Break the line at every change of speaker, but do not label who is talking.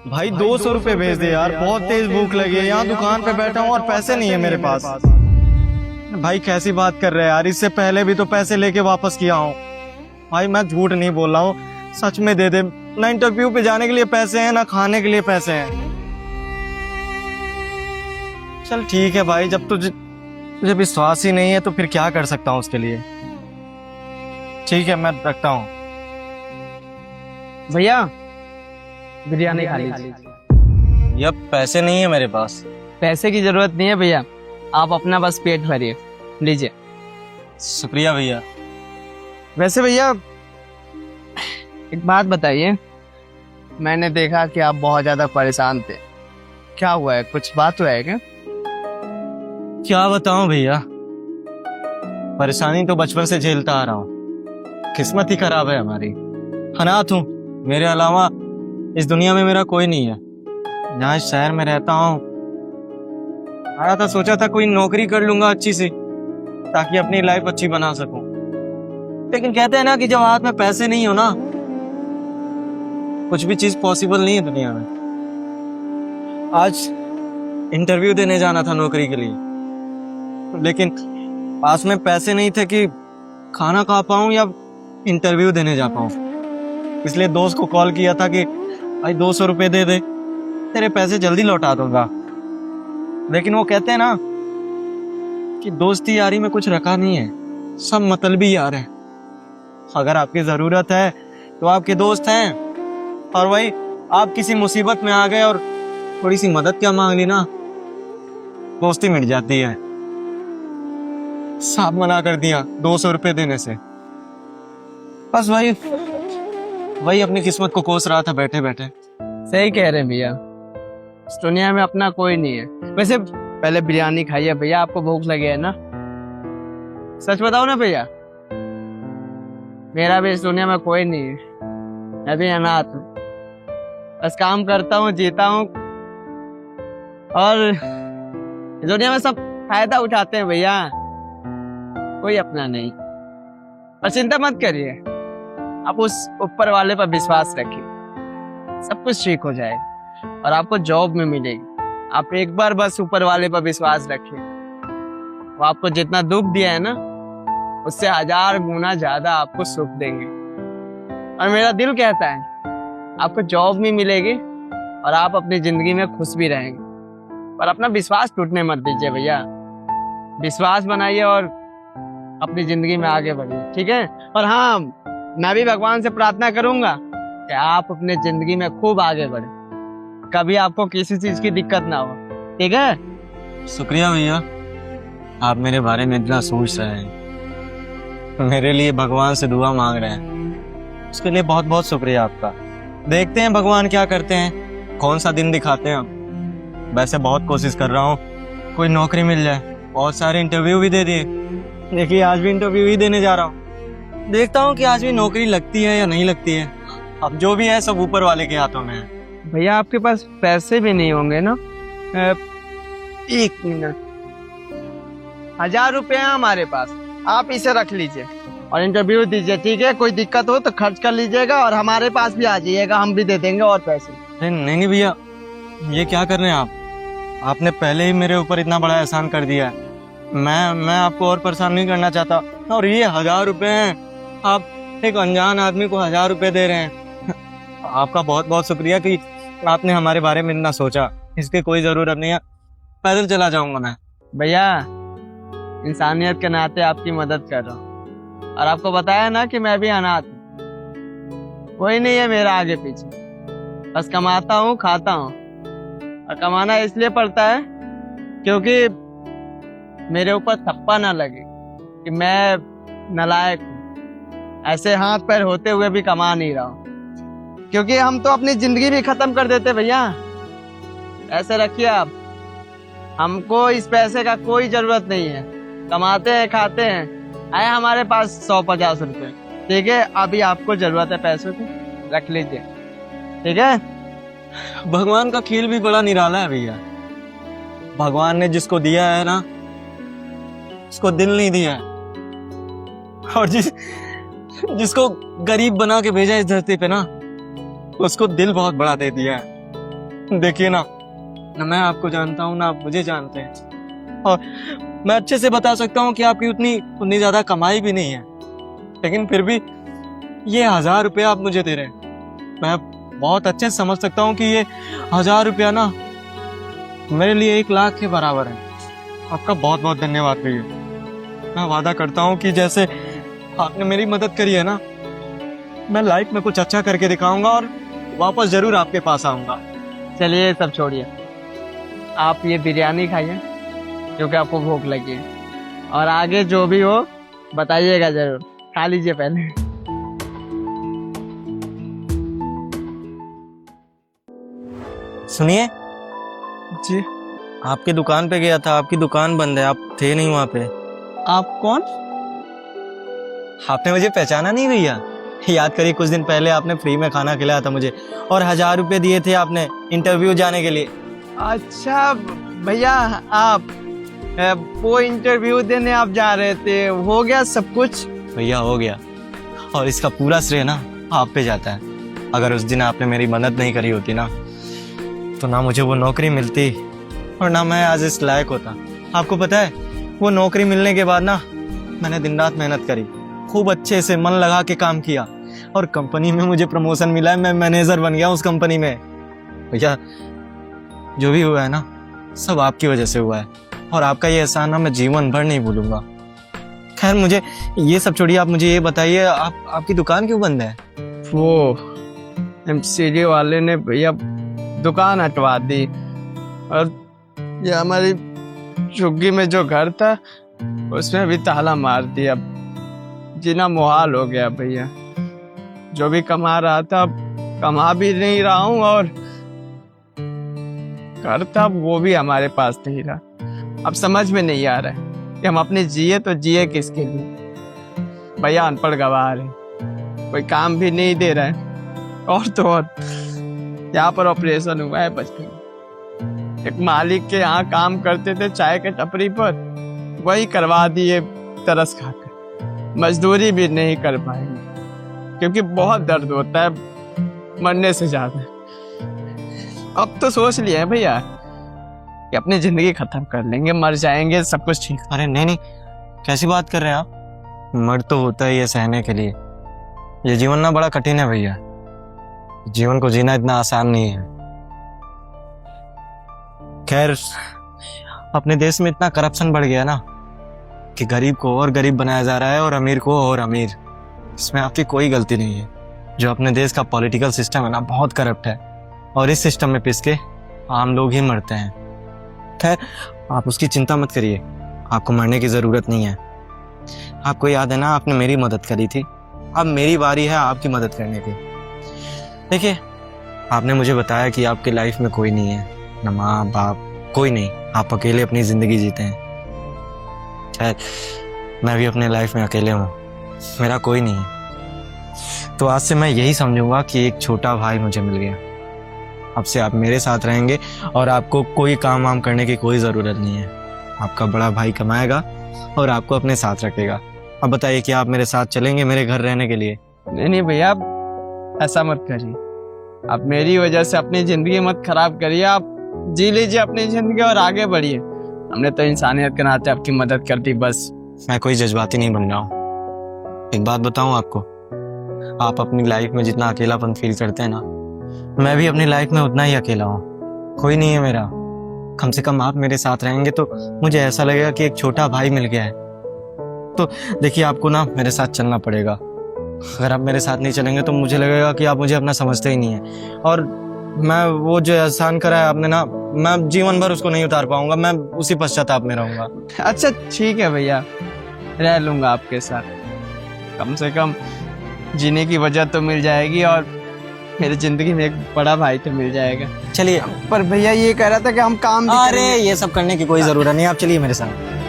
भाई 200 रुपये भेज दे यार, बहुत तेज भूख लगी है। यहाँ दुकान पे बैठा हूँ और पैसे नहीं है मेरे पास। भाई कैसी बात कर रहे हैं यार, इससे पहले भी तो पैसे लेके वापस किया हूँ। भाई मैं झूठ नहीं बोल रहा हूँ, सच में दे दे। ना इंटरव्यू पे जाने के लिए पैसे हैं, ना खाने के लिए पैसे हैं। चल ठीक है भाई, जब तुझे विश्वास ही नहीं है तो फिर क्या कर सकता हूँ उसके लिए। ठीक है, मैं रखता हूँ।
भैया बिरयानी खा लीजिए।
यार पैसे नहीं है मेरे पास।
पैसे की जरूरत नहीं है भैया, आप अपना बस पेट भरिए, लीजिए।
शुक्रिया भैया।
वैसे भैया एक बात बताइए, मैंने देखा कि आप बहुत ज्यादा परेशान थे, क्या हुआ है? कुछ बात हुआ है क्या?
क्या बताऊं भैया, परेशानी तो बचपन से झेलता आ रहा हूँ। किस्मत ही खराब है हमारी, अनाथ हूँ। मेरे अलावा इस दुनिया में मेरा कोई नहीं है। यहाँ इस शहर में रहता हूँ, आया था, सोचा था कोई नौकरी कर लूंगा अच्छी सी, ताकि अपनी लाइफ अच्छी बना सकूं। लेकिन कहते हैं ना कि जब हाथ में पैसे नहीं हो ना, कुछ भी चीज पॉसिबल नहीं है दुनिया में। आज इंटरव्यू देने जाना था नौकरी के लिए, लेकिन पास में पैसे नहीं थे कि खाना खा पाऊं या इंटरव्यू देने जा पाऊं। इसलिए दोस्त को कॉल किया था कि भाई 200 रुपये दे दे, तेरे पैसे जल्दी लौटा दूंगा। लेकिन वो कहते हैं ना कि दोस्ती यारी में कुछ रखा नहीं है, सब मतलबी यार है। अगर आपकी जरूरत है तो आपके दोस्त हैं, और वही आप किसी मुसीबत में आ गए और थोड़ी सी मदद क्या मांग ली ना, दोस्ती मिट जाती है। साहब मना कर दिया 200 रुपये देने से। बस वही अपनी किस्मत को कोस रहा था बैठे बैठे।
सही कह रहे हैं भैया, इस दुनिया में अपना कोई नहीं है। वैसे पहले बिरयानी खाइए भैया, आपको भूख लगी है ना? सच बताओ ना भैया, मेरा भी इस दुनिया में कोई नहीं है, मैं भी अनाथ हूँ। बस काम करता हूँ, जीता हूँ, और इस दुनिया में सब फायदा उठाते हैं भैया, कोई अपना नहीं। और चिंता मत करिए, आप उस ऊपर वाले पर विश्वास रखिए, सब कुछ ठीक हो जाएगा और आपको जॉब में मिलेगी। आप एक बार बस ऊपर वाले पर विश्वास रखिए, वो आपको जितना दुख दिया है ना, उससे 1000 गुना ज्यादा आपको सुख देंगे। और मेरा दिल कहता है आपको जॉब भी मिलेगी और आप अपनी जिंदगी में खुश भी रहेंगे। पर अपना विश्वास टूटने मत दीजिए भैया, विश्वास बनाइए और अपनी जिंदगी में आगे बढ़िए, ठीक है? और हाँ, मैं भी भगवान से प्रार्थना करूंगा कि आप अपने जिंदगी में खूब आगे बढ़े, कभी आपको किसी चीज की दिक्कत ना हो, ठीक है?
शुक्रिया भैया, आप मेरे बारे में इतना सोच रहे हैं, मेरे लिए भगवान से दुआ मांग रहे हैं, उसके लिए बहुत बहुत शुक्रिया आपका। देखते हैं भगवान क्या करते हैं, कौन सा दिन दिखाते हैं। वैसे बहुत कोशिश कर रहा हूँ कोई नौकरी मिल जाए, बहुत सारे इंटरव्यू भी दे दिए। देखिए आज भी इंटरव्यू ही देने जा रहा हूँ, देखता हूँ कि आज भी नौकरी लगती है या नहीं लगती है। अब जो भी है सब ऊपर वाले के हाथों में है।
भैया आपके पास पैसे भी नहीं होंगे ना? 1 मिनट, 1000 रुपये है हमारे पास, आप इसे रख लीजिए और इंटरव्यू दीजिए, ठीक है? कोई दिक्कत हो तो खर्च कर लीजिएगा और हमारे पास भी आ जाइएगा, हम भी दे देंगे और पैसे।
नहीं भैया, ये क्या कर रहे हैं आप? आपने पहले ही मेरे ऊपर इतना बड़ा एहसान कर दिया है, मैं आपको और परेशान नहीं करना चाहता। और ये 1000 रुपये हैं, आप एक अनजान आदमी को 1000 रुपये दे रहे हैं। आपका बहुत बहुत शुक्रिया कि आपने हमारे बारे में इतना सोचा, इसकी कोई जरूरत नहीं है, पैदल चला जाऊंगा मैं।
भैया इंसानियत के नाते आपकी मदद कर रहा हूँ, और आपको बताया ना कि मैं भी अनाथ हूँ, कोई नहीं है मेरा आगे पीछे, बस कमाता हूँ, खाता हूँ। और कमाना इसलिए पड़ता है क्योंकि मेरे ऊपर थप्पा ना लगे कि मैं नालायक हूँ, ऐसे हाथ पैर होते हुए भी कमा नहीं रहा हूँ, क्योंकि हम तो अपनी जिंदगी भी खत्म कर देते भैया। ऐसे रखिए आप, हमको इस पैसे का कोई जरूरत नहीं है, कमाते हैं, खाते हैं, आए हमारे पास 100-50 रुपए, ठीक है? अभी आपको जरूरत है पैसों की, रख लीजिए, ठीक है?
भगवान का खेल भी बड़ा निराला है भैया। भगवान ने जिसको दिया है ना, उसको दिल नहीं दिया है, और जिसको गरीब बना के भेजा इस धरती पे ना, उसको दिल बहुत बड़ा दे दिया है। देखिए ना मैं आपको जानता हूँ ना आप मुझे जानते हैं, और मैं अच्छे से बता सकता हूँ कि आपकी उतनी ज्यादा कमाई भी नहीं है, लेकिन फिर भी ये 1000 रुपया आप मुझे दे रहे हैं। मैं बहुत अच्छे से समझ सकता हूँ कि ये 1000 रुपया ना मेरे लिए 1 लाख के बराबर है। आपका बहुत बहुत धन्यवाद भैया। मैं वादा करता हूँ कि जैसे आपने मेरी मदद करी है ना, मैं लाइफ में कुछ अच्छा करके दिखाऊंगा और वापस जरूर आपके पास आऊंगा।
चलिए ये सब छोड़िए, आप ये बिरयानी खाइए जो कि आपको भूख लगी है, और आगे जो भी हो बताइएगा जरूर। खा लीजिए पहले।
सुनिए
जी,
आपकी दुकान पे गया था, आपकी दुकान बंद है, आप थे नहीं वहाँ पे।
आप कौन?
आपने मुझे पहचाना नहीं भैया? याद करिए कुछ दिन पहले आपने फ्री में खाना खिलाया था मुझे और 1000 रुपये दिए थे आपने इंटरव्यू जाने के लिए।
अच्छा भैया, आप वो इंटरव्यू देने आप जा रहे थे, हो गया सब कुछ?
भैया हो गया, और इसका पूरा श्रेय ना आप पे जाता है। अगर उस दिन आपने मेरी मदद नहीं करी होती ना, तो ना मुझे वो नौकरी मिलती और ना मैं आज इस लायक होता। आपको पता है, वो नौकरी मिलने के बाद ना मैंने दिन रात मेहनत करी, खूब अच्छे से मन लगा के काम किया, और कंपनी में मुझे प्रमोशन मिला है, मैं मैनेजर बन गया उस कंपनी में। भैया जो भी हुआ है ना, सब आपकी वजह से हुआ है, और आपका ये एहसान ना मैं जीवन भर नहीं भूलूंगा। खैर मुझे ये सब छोड़िए, आप मुझे ये बताइए आपकी दुकान क्यों बंद है?
वो एमसीडी वाले ने भैया दुकान हटवा दी, और ये हमारी झुग्गी में जो घर था उसमें भी ताला मार दिया। जीना मुहाल हो गया भैया। जो भी कमा रहा था कमा भी नहीं रहा हूँ, और घर था वो भी हमारे पास नहीं रहा। अब समझ में नहीं आ रहा है कि हम अपने जिए तो जिए किसके लिए। भैया अनपढ़ गवार है, कोई काम भी नहीं दे रहा है, और तो और यहाँ पर ऑपरेशन हुआ है बचपन में। एक मालिक के यहाँ काम करते थे चाय के टपरी पर, वही करवा दिए तरस खाकर। मजदूरी भी नहीं कर पाएंगे क्योंकि बहुत दर्द होता है मरने से ज्यादा। अब तो सोच लिया है भैया कि अपनी जिंदगी खत्म कर लेंगे, मर जाएंगे, सब कुछ ठीक।
अरे नहीं, कैसी बात कर रहे हैं आप? मर्द तो होता ही है सहने के लिए। ये जीवन ना बड़ा कठिन है भैया, जीवन को जीना इतना आसान नहीं है। खैर अपने देश में इतना करप्शन बढ़ गया ना कि गरीब को और गरीब बनाया जा रहा है और अमीर को और अमीर। इसमें आपकी कोई गलती नहीं है। जो अपने देश का पॉलिटिकल सिस्टम है ना, बहुत करप्ट है, और इस सिस्टम में पिस के आम लोग ही मरते हैं। खैर आप उसकी चिंता मत करिए, आपको मरने की जरूरत नहीं है। आपको याद है ना, आपने मेरी मदद करी थी, अब मेरी बारी है आपकी मदद करने की। देखिए आपने मुझे बताया कि आपकी लाइफ में कोई नहीं है, ना माँ बाप, कोई नहीं, आप अकेले अपनी जिंदगी जीते हैं। खैर मैं भी अपने लाइफ में अकेले हूँ, मेरा कोई नहीं है। तो आज से मैं यही समझूंगा कि एक छोटा भाई मुझे मिल गया। अब से आप मेरे साथ रहेंगे और आपको कोई काम वाम करने की कोई ज़रूरत नहीं है। आपका बड़ा भाई कमाएगा और आपको अपने साथ रखेगा। अब बताइए कि आप मेरे साथ चलेंगे मेरे घर रहने के लिए?
नहीं भैया, ऐसा मत करिए। आप मेरी वजह से अपनी ज़िंदगी मत खराब करिए। आप जी लीजिए अपनी ज़िंदगी और आगे बढ़िए। हमने तो इंसानियत के नाते आपकी मदद कर दी बस।
मैं कोई जज्बाती नहीं बन रहा हूँ। एक बात बताऊँ आपको, आप अपनी लाइफ में जितना अकेलापन फील करते हैं ना, मैं भी अपनी लाइफ में उतना ही अकेला हूँ। कोई नहीं है मेरा। कम से कम आप मेरे साथ रहेंगे तो मुझे ऐसा लगेगा कि एक छोटा भाई मिल गया है। तो देखिए आपको ना मेरे साथ चलना पड़ेगा। अगर आप मेरे साथ नहीं चलेंगे तो मुझे लगेगा कि आप मुझे अपना समझते ही नहीं है, और मैं वो जो एहसान करा है आपने ना, मैं जीवन भर उसको नहीं उतार पाऊंगा। मैं उसी पश्चाताप में रहूंगा।
अच्छा ठीक है भैया, रह लूंगा आपके साथ। कम से कम जीने की वजह तो मिल जाएगी और मेरी जिंदगी में एक बड़ा भाई तो मिल जाएगा।
चलिए।
पर भैया ये कह रहा था कि हम काम भी
अरे ये सब करने की कोई जरूरत नहीं, आप चलिए मेरे साथ।